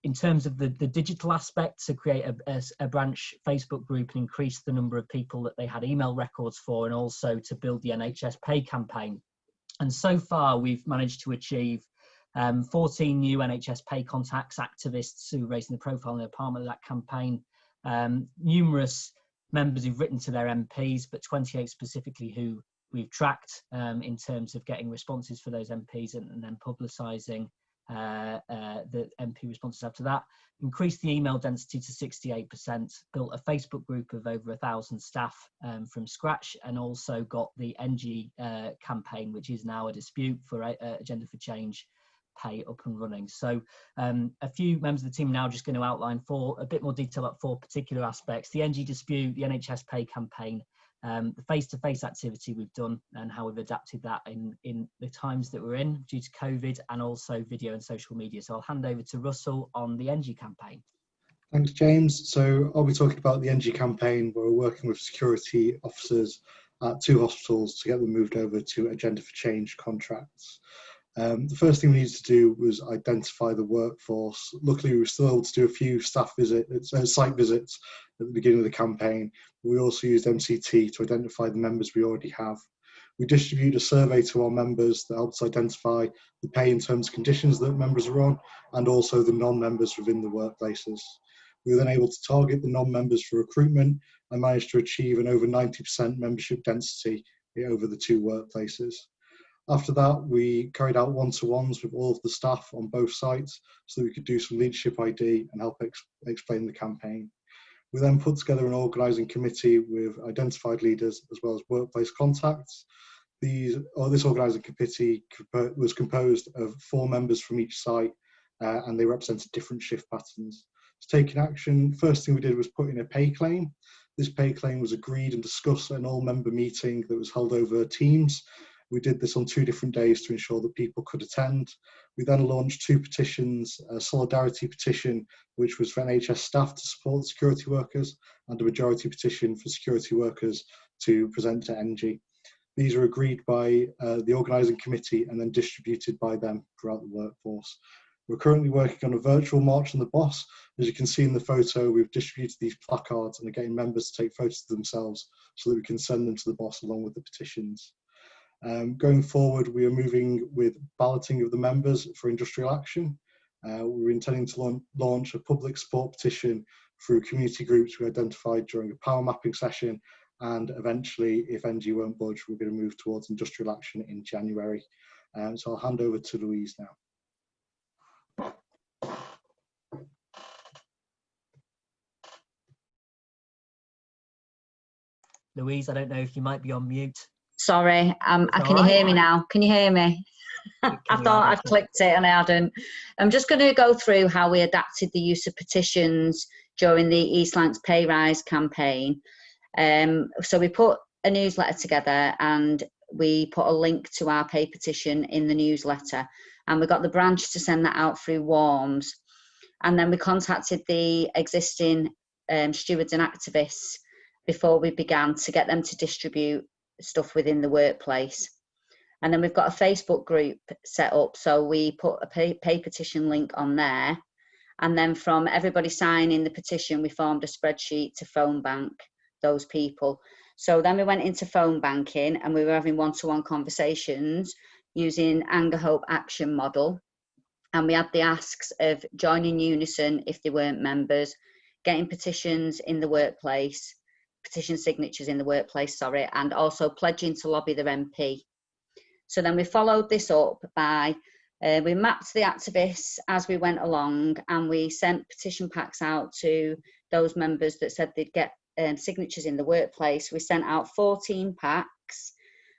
In terms of the digital aspect, to create a branch Facebook group and increase the number of people that they had email records for, and also to build the NHS pay campaign. And so far, we've managed to achieve 14 new NHS pay contacts, activists who are raising the profile and the part of that campaign, numerous members who've written to their MPs, but 28 specifically who we've tracked in terms of getting responses for those MPs and then publicising the MP responses after that. Increased the email density to 68%, built a Facebook group of over 1,000 staff from scratch, and also got the NG campaign, which is now a dispute for Agenda for Change pay, up and running. So a few members of the team are now just going to outline a bit more detail about 4 particular aspects: the NG dispute, the NHS pay campaign, the face-to-face activity we've done and how we've adapted that in the times that we're in due to COVID, and also video and social media. So I'll hand over to Russell on the NG campaign. Thanks, James. So I'll be talking about the NG campaign, where we're working with security officers at 2 hospitals to get them moved over to Agenda for Change contracts. The first thing we needed to do was identify the workforce. Luckily, we were still able to do a few site visits at the beginning of the campaign. We also used MCT to identify the members we already have. We distributed a survey to our members that helps identify the pay and terms and conditions that members are on, and also the non-members within the workplaces. We were then able to target the non-members for recruitment and managed to achieve an over 90% membership density over the 2 workplaces. After that, we carried out one-to-ones with all of the staff on both sites so that we could do some leadership ID and help explain the campaign. We then put together an organising committee with identified leaders as well as workplace contacts. This organising committee was composed of 4 members from each site, and they represented different shift patterns. To take action, first thing we did was put in a pay claim. This pay claim was agreed and discussed at an all-member meeting that was held over Teams. We did this on 2 different days to ensure that people could attend. We then launched 2 petitions, a solidarity petition, which was for NHS staff to support security workers, and a majority petition for security workers to present to NG. These are agreed by the organising committee and then distributed by them throughout the workforce. We're currently working on a virtual march on the boss. As you can see in the photo, we've distributed these placards and are getting members to take photos of themselves so that we can send them to the boss along with the petitions. Going forward, we are moving with balloting of the members for industrial action. We're intending to launch a public support petition through community groups we identified during a power mapping session, and eventually, if NG won't budge, we're going to move towards industrial action in January. So I'll hand over to Louise now. Louise, I don't know if you might be on mute. Sorry, can you right. hear me now? Can you hear me? I thought I'd clicked it and I hadn't. I'm just going to go through how we adapted the use of petitions during the East Lancs pay rise campaign. So we put a newsletter together and we put a link to our pay petition in the newsletter, and we got the branch to send that out through Warms. And then we contacted the existing stewards and activists before we began to get them to distribute stuff within the workplace. And then we've got a Facebook group set up, so we put a pay petition link on there, and then from everybody signing the petition we formed a spreadsheet to phone bank those people. So then we went into phone banking and we were having one-to-one conversations using Anger Hope Action model, and we had the asks of joining Unison if they weren't members, getting petitions in the workplace, petition signatures in the workplace, sorry, and also pledging to lobby their MP. So then we followed this up by, we mapped the activists as we went along, and we sent petition packs out to those members that said they'd get signatures in the workplace. We sent out 14 packs,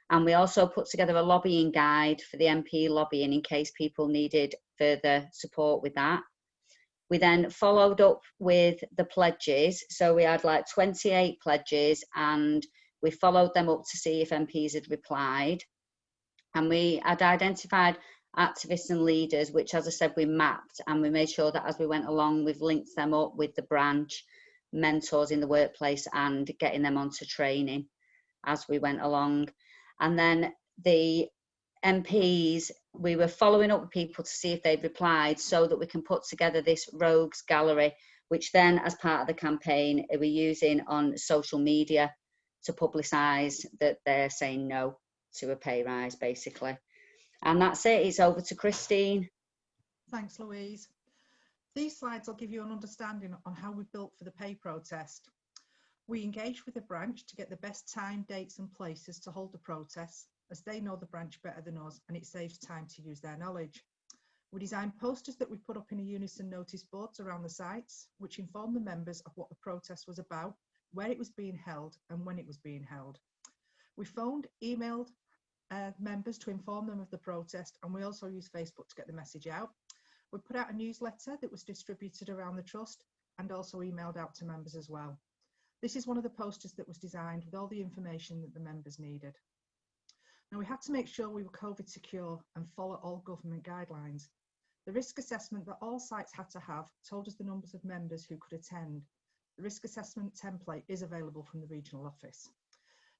and we also put together a lobbying guide for the MP lobbying in case people needed further support with that. We then followed up with the pledges. So we had like 28 pledges, and we followed them up to see if MPs had replied. And we had identified activists and leaders, which, as I said, we mapped, and we made sure that as we went along, we've linked them up with the branch, mentors in the workplace, and getting them onto training as we went along. And then the MPs, we were following up with people to see if they'd replied so that we can put together this rogues gallery, which then, as part of the campaign, we're using on social media to publicise that they're saying no to a pay rise, basically. And that's it. It's over to Christine. Thanks, Louise. These slides will give you an understanding on how we built for the pay protest. We engaged with the branch to get the best time, dates and places to hold the protest, as they know the branch better than us and it saves time to use their knowledge. We designed posters that we put up in a Unison notice boards around the sites, which informed the members of what the protest was about, where it was being held and when it was being held. We phoned, emailed members to inform them of the protest, and we also used Facebook to get the message out. We put out a newsletter that was distributed around the trust and also emailed out to members as well. This is one of the posters that was designed with all the information that the members needed. Now, we had to make sure we were COVID secure and follow all government guidelines. The risk assessment that all sites had to have told us the numbers of members who could attend. The risk assessment template is available from the regional office.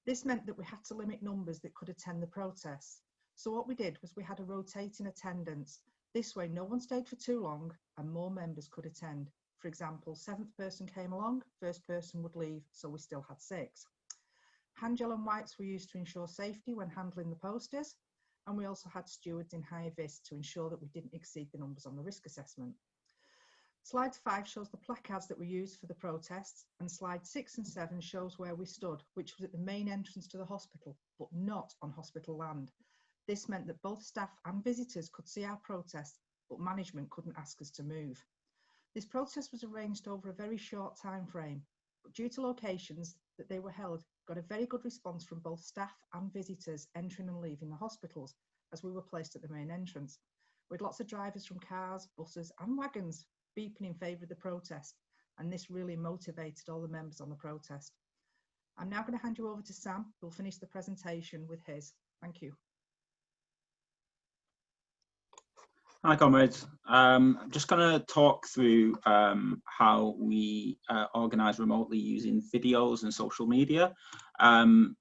This meant that we had to limit numbers that could attend the protests. So what we did was we had a rotating attendance. This way, no one stayed for too long and more members could attend. For example, 7th person came along, 1st person would leave, so we still had 6. Hand gel and wipes were used to ensure safety when handling the posters, and we also had stewards in high vis to ensure that we didn't exceed the numbers on the risk assessment. Slide 5 shows the placards that were used for the protests, and slide 6 and 7 shows where we stood, which was at the main entrance to the hospital, but not on hospital land. This meant that both staff and visitors could see our protest, but management couldn't ask us to move. This protest was arranged over a very short time frame, but due to locations that they were held, got a very good response from both staff and visitors entering and leaving the hospitals, as we were placed at the main entrance, with lots of drivers from cars, buses and wagons beeping in favour of the protest, and this really motivated all the members on the protest. I'm now going to hand you over to Sam, who'll finish the presentation with his. Thank you. Hi comrades, I'm just going to talk through how we organise remotely using videos and social media.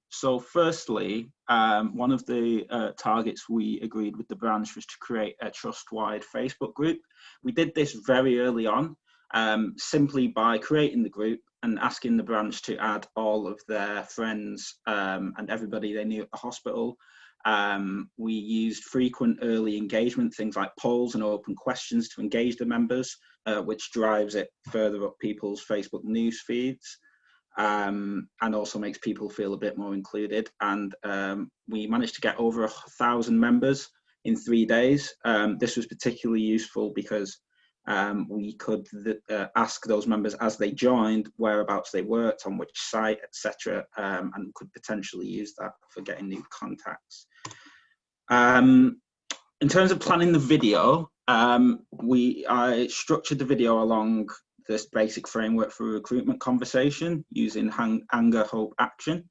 So firstly, one of the targets we agreed with the branch was to create a trust-wide Facebook group. We did this very early on, simply by creating the group and asking the branch to add all of their friends and everybody they knew at the hospital. We used frequent early engagement, things like polls and open questions to engage the members, which drives it further up people's Facebook news feeds, and also makes people feel a bit more included. And we managed to get over 1,000 members in 3 days. This was particularly useful because we could ask those members as they joined whereabouts they worked, on which site, etc., and could potentially use that for getting new contacts. In terms of planning the video, I structured the video along this basic framework for a recruitment conversation using anger, hope, action.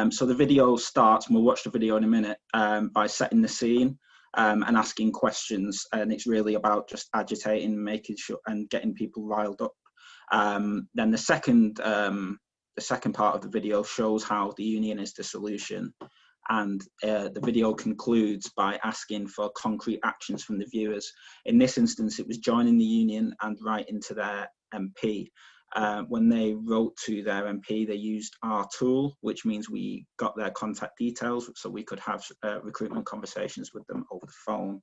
So the video starts, and we'll watch the video in a minute, by setting the scene and asking questions, and it's really about just agitating, making sure and getting people riled up. Then the second part of the video shows how the union is the solution, and the video concludes by asking for concrete actions from the viewers. In this instance, it was joining the union and writing to their MP. When they wrote to their MP, they used our tool, which means we got their contact details so we could have recruitment conversations with them over the phone.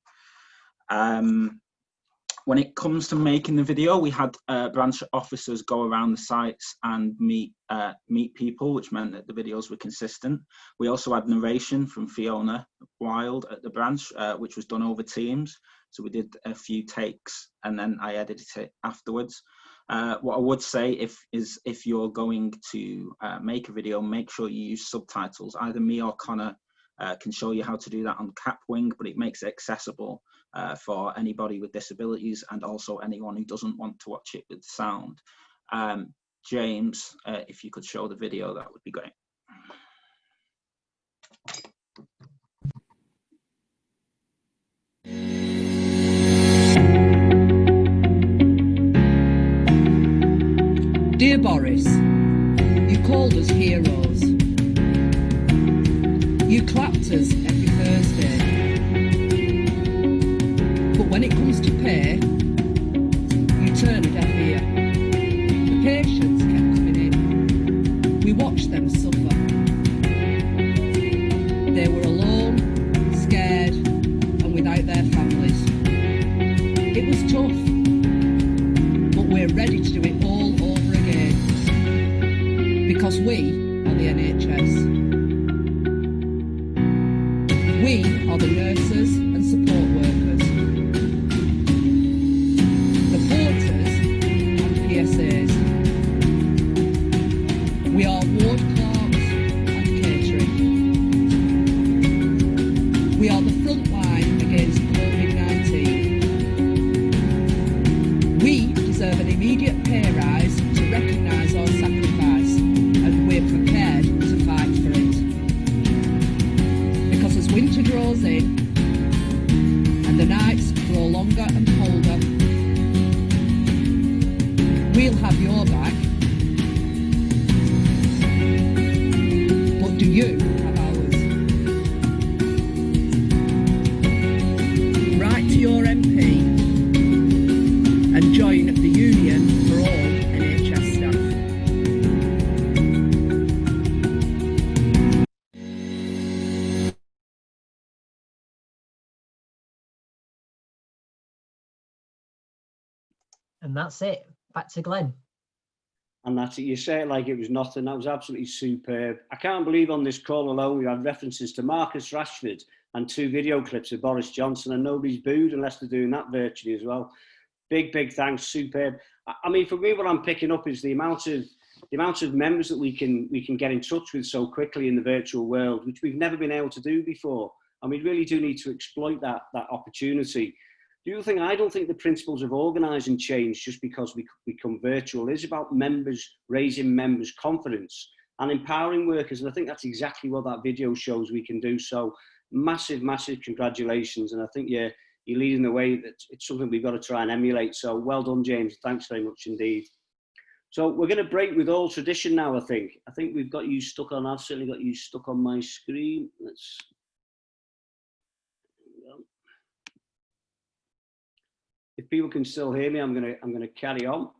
When it comes to making the video, we had branch officers go around the sites and meet people, which meant that the videos were consistent. We also had narration from Fiona Wild at the branch, which was done over Teams. So we did a few takes and then I edited it afterwards. What I would say is if you're going to make a video, make sure you use subtitles. Either me or Connor can show you how to do that on Capwing, but it makes it accessible for anybody with disabilities and also anyone who doesn't want to watch it with sound. James, if you could show the video, that would be great. Dear Boris, you called us heroes. You clapped us every Thursday. But when it comes to pay, you turn a deaf ear. The patients kept coming in. We watched them suffer. They were alone, scared, and without their families. It was tough, but we're ready to do it all over again. Because we are the NHS. We are the nurses and support workers, the porters and PSAs. We are ward clerks and catering. We are the front line against COVID-19. We deserve an immediate pay rise to recognise our sacrifice, and we're prepared to fight for it. Because as winter draws in and the nights grow longer and colder, we'll have your back. But do you have ours? Write to your MP and join the Union for all NHS staff. And that's it. Back to Glenn. And that's it. You say it like it was nothing. That was absolutely superb. I can't believe on this call alone we had references to Marcus Rashford and 2 video clips of Boris Johnson, and nobody's booed unless they're doing that virtually as well. Big thanks. Superb. I mean, for me, what I'm picking up is the amount of members that we can get in touch with so quickly in the virtual world, which we've never been able to do before. And we really do need to exploit that opportunity. I don't think the principles of organising change just because we become virtual. It's about members, raising members' confidence and empowering workers. And I think that's exactly what that video shows we can do. So massive congratulations. And I think you're leading the way. That it's something we've got to try and emulate. So well done, James. Thanks very much indeed. So we're going to break with all tradition now, I think. I think we've got you stuck on. I've certainly got you stuck on my screen. If people can still hear me, I'm going to carry on.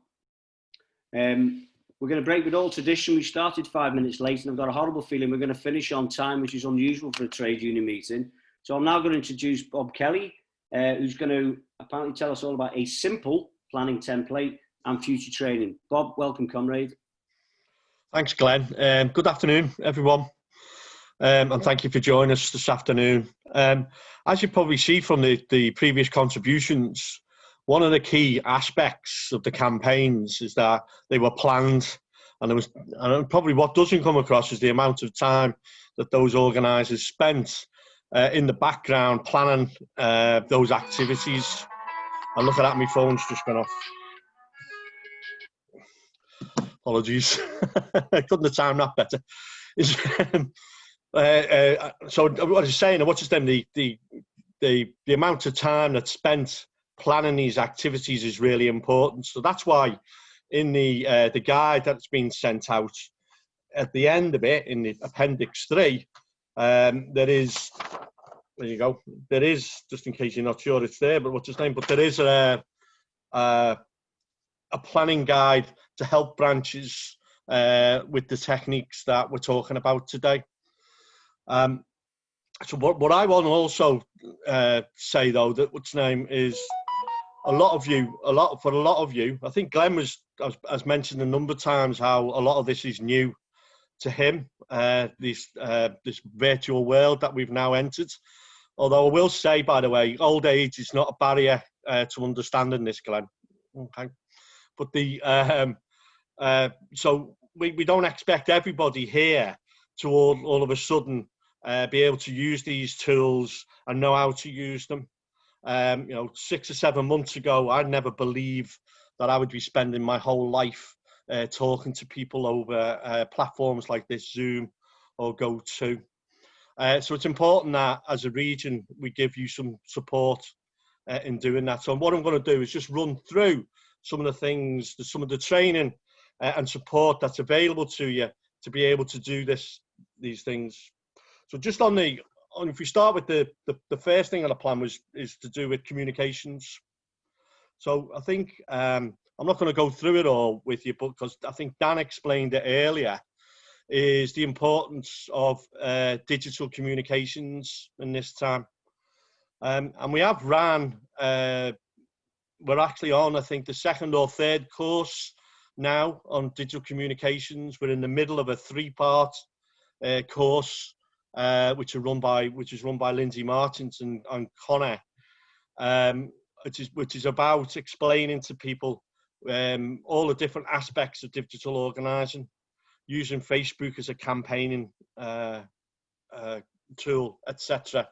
We're going to break with all tradition. We started 5 minutes late, and I've got a horrible feeling we're going to finish on time, which is unusual for a trade union meeting. So I'm now going to introduce Bob Kelly, who's going to apparently tell us all about a simple planning template and future training. Bob, welcome, comrade. Thanks, Glenn. Good afternoon, everyone. And thank you for joining us this afternoon. As you probably see from the previous contributions, one of the key aspects of the campaigns is that they were planned, and probably what doesn't come across is the amount of time that those organisers spent in the background planning those activities. I'm looking at my phone's just gone off. Apologies. I couldn't have timed that better. So what I was saying, what's his name? The amount of time that's spent planning these activities is really important. So that's why in the guide that's been sent out, at the end of it, in the Appendix 3, there is, there you go, there is, just in case you're not sure it's there, but what's his name? But there is a planning guide to help branches with the techniques that we're talking about today. So what I want to also say, though, that what's name is for a lot of you, I think Glenn has mentioned a number of times how a lot of this is new to him, this virtual world that we've now entered. Although I will say, by the way, old age is not a barrier to understanding this, Glenn. Okay, but so we don't expect everybody here to all of a sudden be able to use these tools and know how to use them. 6 or 7 months ago, I never believed that I would be spending my whole life talking to people over platforms like this, Zoom or GoTo. So it's important that as a region, we give you some support in doing that. So what I'm going to do is just run through some of the things, some of the training and support that's available to you to be able to do these things. So just if we start with the first thing on the plan is to do with communications. So I think I'm not going to go through it all with you, but because I think Dan explained it earlier, is the importance of digital communications in this time. And we have ran, we're actually on, I think, the 2nd or 3rd course now on digital communications. We're in the middle of a 3-part course, which is run by Lindsay Martins and Connor, which is about explaining to people all the different aspects of digital organising, using Facebook as a campaigning tool, etc.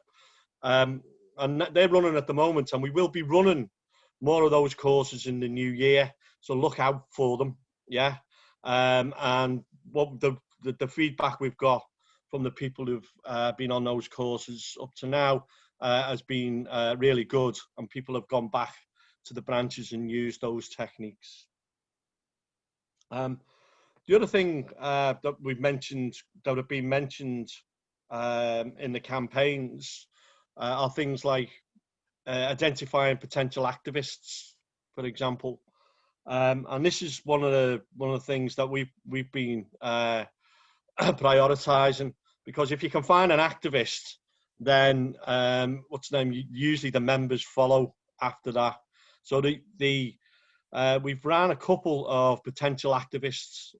And they're running at the moment, and we will be running more of those courses in the new year. So look out for them, yeah. And what the feedback we've got from the people who've been on those courses up to now has been really good, and people have gone back to the branches and used those techniques. The other thing that we've mentioned, that have been mentioned in the campaigns, are things like identifying potential activists, for example. And this is one of the things that we've been prioritizing, because if you can find an activist, then usually the members follow after that. So we've ran a couple of potential activists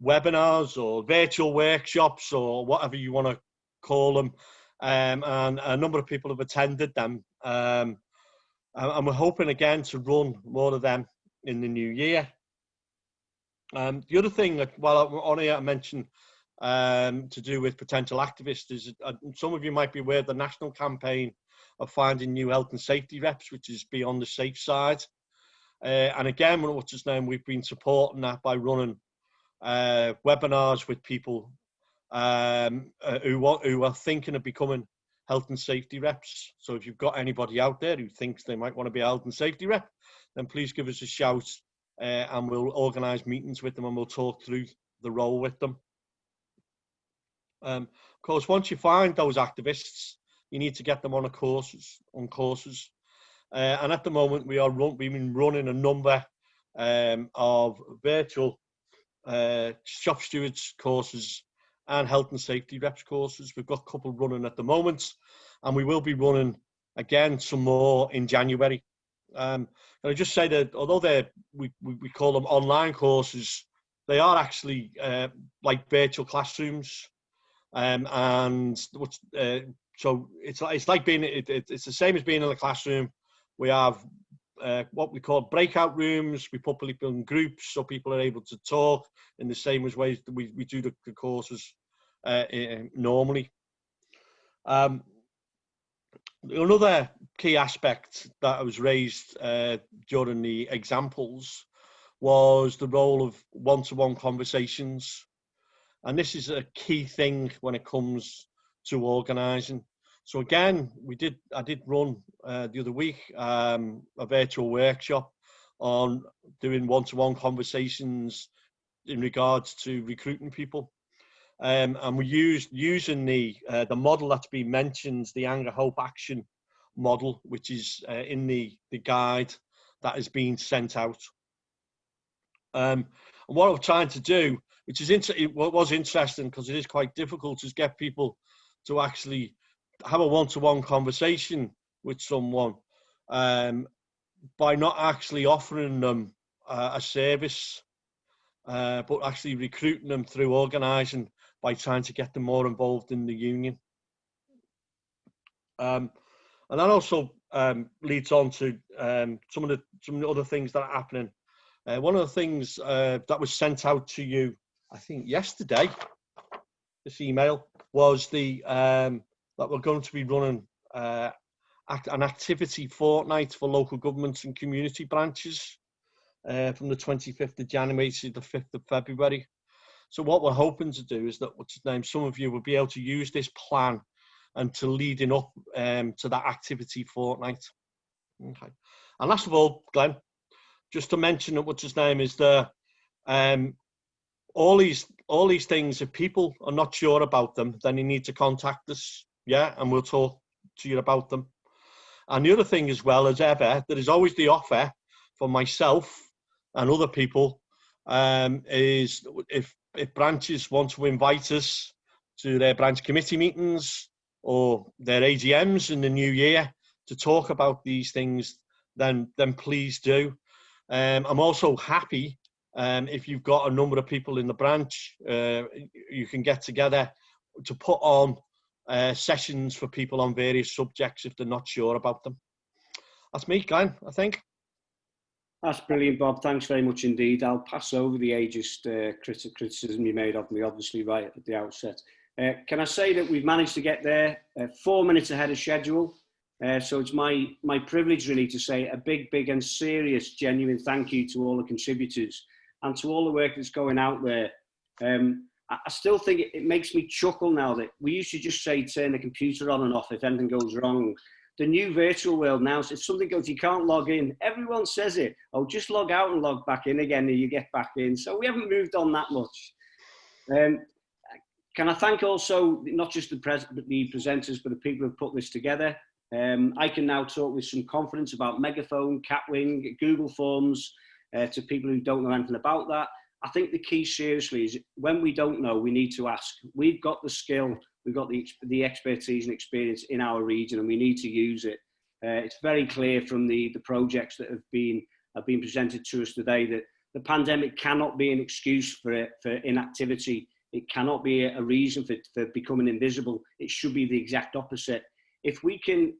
webinars or virtual workshops or whatever you want to call them, and a number of people have attended them, and we're hoping again to run more of them in the new year. The other thing that, while I'm on here, I mentioned to do with potential activists is some of you might be aware of the national campaign of finding new health and safety reps, which is Beyond the Safe Side. And again, we've been supporting that by running webinars with people who are thinking of becoming health and safety reps. So if you've got anybody out there who thinks they might want to be a health and safety rep, then please give us a shout, and we'll organise meetings with them and we'll talk through the role with them. Of course, once you find those activists, you need to get them on courses. And at the moment, we've been running a number of virtual shop stewards courses and health and safety reps courses. We've got a couple running at the moment, and we will be running again some more in January. Can I just say that although we call them online courses, they are actually like virtual classrooms, and so it's like being it's the same as being in a classroom. We have what we call breakout rooms. We put people in groups so people are able to talk in the same ways that we do the courses normally. Another key aspect that was raised during the examples was the role of one-to-one conversations. And this is a key thing when it comes to organising. So again, I did run the other week a virtual workshop on doing one-to-one conversations in regards to recruiting people. And we using the model that's been mentioned, the Anger, Hope, Action model, which is in the guide that is being sent out. And what I'm trying to do, which is what was interesting because it is quite difficult, is get people to actually have a one-to-one conversation with someone by not actually offering them a service, but actually recruiting them through organising by trying to get them more involved in the union. And that also leads on to some of the other things that are happening. One of the things that was sent out to you, I think yesterday, this email, was that we're going to be running an activity fortnight for local governments and community branches from the 25th of January to the 5th of February. So what we're hoping to do is that some of you will be able to use this plan and to leading up to that activity fortnight. Okay. And last of all, Glenn, just to mention that is the all these things, if people are not sure about them, then you need to contact us, yeah, and we'll talk to you about them. And the other thing as well as ever, there is always the offer for myself and other people is if branches want to invite us to their branch committee meetings or their AGMs in the new year to talk about these things, then please do. I'm also happy if you've got a number of people in the branch, you can get together to put on sessions for people on various subjects if they're not sure about them. That's me, Glenn, I think. That's brilliant, Bob. Thanks very much indeed. I'll pass over the ageist criticism you made of me, obviously, right at the outset. Can I say that we've managed to get there 4 minutes ahead of schedule? So it's my privilege, really, to say a big and serious, genuine thank you to all the contributors and to all the work that's going out there. I still think it makes me chuckle now that we used to just say turn the computer on and off if anything goes wrong. The new virtual world now, if something goes, you can't log in, everyone says it. Oh, just log out and log back in again and you get back in. So we haven't moved on that much. Can I thank also not just the presenters, but the people who've put this together. I can now talk with some confidence about Megaphone, Catwing, Google Forms to people who don't know anything about that. I think the key seriously is when we don't know, we need to ask. We've got the skill, we've got the expertise and experience in our region, and we need to use it. It's very clear from the projects that have been presented to us today that the pandemic cannot be an excuse for inactivity. It cannot be a reason for becoming invisible. It should be the exact opposite. If we can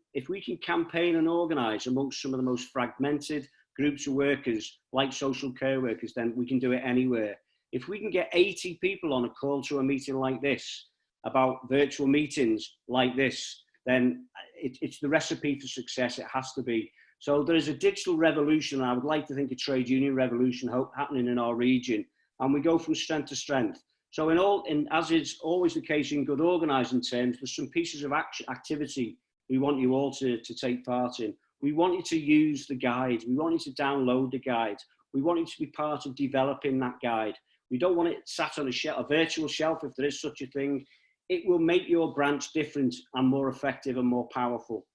campaign and organise amongst some of the most fragmented groups of workers, like social care workers, then we can do it anywhere. If we can get 80 people on a call to a meeting like this, about virtual meetings like this, then it's the recipe for success. It has to be. So there is a digital revolution, and I would like to think a trade union revolution happening in our region, and we go from strength to strength. So as is always the case in good organising terms, there's some pieces of activity we want you all to take part in. We want you to use the guide. We want you to download the guide. We want you to be part of developing that guide. We don't want it sat on a virtual shelf, if there is such a thing. It will make your branch different and more effective and more powerful.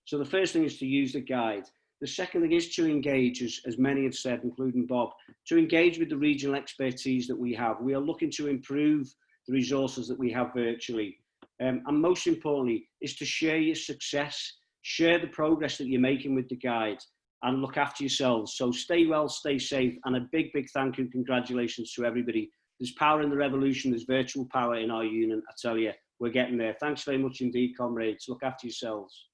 So the first thing is to use the guide. The second thing is to engage, as many have said, including Bob, to engage with the regional expertise that we have. We are looking to improve the resources that we have virtually. And most importantly, is to share your success, share the progress that you're making with the guide, and look after yourselves. So stay well, stay safe, and a big thank you and congratulations to everybody. There's power in the revolution, there's virtual power in our union. I tell you, we're getting there. Thanks very much indeed, comrades. Look after yourselves.